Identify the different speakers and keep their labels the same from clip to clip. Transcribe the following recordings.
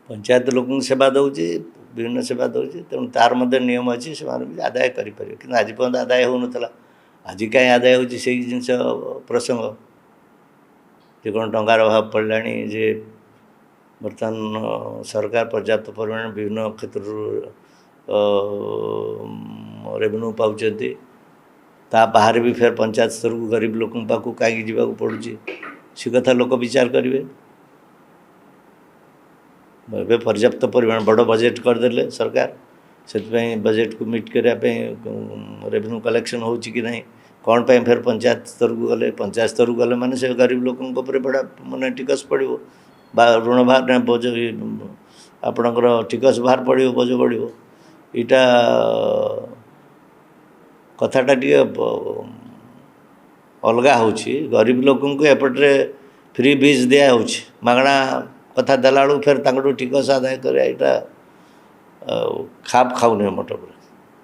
Speaker 1: पंचायत लोक सेवा दूसरी विभिन्न सेवा दूसरी तेणु तार मध्य नियम अच्छी से आदाय करें कि आज पर्यटन आदाय हो नाला आज कहीं आदाय हो जिन प्रसंग जे कौन टंकार अभाव पड़ा जे बर्तमान सरकार पर्याप्त परिमाण विभिन्न क्षेत्र रेवेन्यू पाँच ता बाहर भी फेर पंचायत स्तर को गरीब लोक पाक कहीं जावाक पड़ू से कथा लोक विचार करेंगे। ए पर्याप्त परिमाण बड़ बजेट करदे सरकार से बजेट को मीट करने रेवेन्यू कलेक्शन हो कि नहीं कौन पे फिर पंचायत स्तर को गले पंचायत स्तर को गले माने से गरीब लोक बड़ा मानने टिकस पड़ो ऋण भार बोझ आपणकर टिकस भार पड़ो बोझ पड़ो यहाँ कथाटा टे अलग हो गरीब लोक एपटे फ्री बीज दिया हो मागणा कथा देला बेलू फिर तक टिकस आदाय करा खाप खाऊनी मटर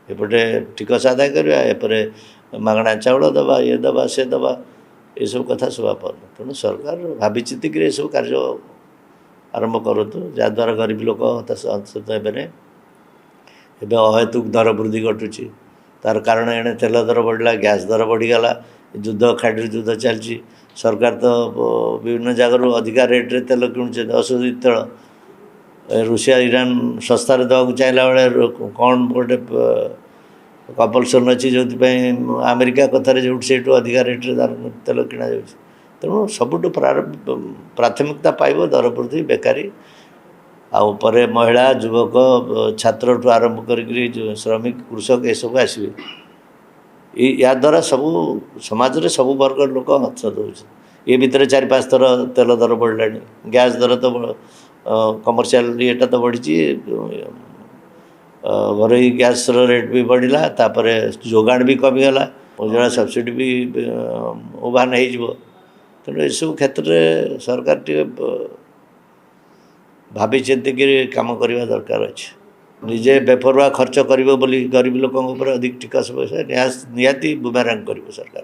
Speaker 1: एपटे टिकस आदाय करवा एपरे मागणा चाउल दबा ये दबा से दबा ये सब कथा शोभा पान तेणु सरकार भावी चिंतिक ये सब कार्य आरंभ करूँ जहाँद्वारा गरीब लोक हताशित हे अहेतुक दर वृद्धि घटुची तार कारण एणे तेल दर बढ़ला गैस दर बढ़ीगला युद्ध खाड़ी युद्ध चलती सरकार तो विभिन्न जगार अधिका रेट्रे तेल किणुचे अशोधित तेल रूसिया ईरान सस्तार देवाक चाहिए बेले कौन गोटे कंपलसन अच्छी जो अमेरिका कथार जो से अधिका रेट्रे तेल किणा तेणु सबुठ प्राथमिकता पाइब दर वृद्धि बेकारी आउ परे महिला युवक छात्र ठू आरंभ कर श्रमिक कृषक ये सब आसवे या द्वारा सबू समाज रे सबू वर्ग लोक हत ये भितर 4-5 थर तेल दर बढ़ला गैस दर तो कमर्शियल येटा तो बढ़ी घर गैस रेट भी बढ़ला तापर जोगाण भी कमीगला उज्ज्वला सब्सिडी भी ओभान हो तेणु यू क्षेत्र में सरकार टे भावी चिंतिक काम करने दरकार अच्छे निजे बेपरुआ खर्च कर गरीब लोक अधिक टिकस पैसा निहाती बुमेरांग कर सरकार।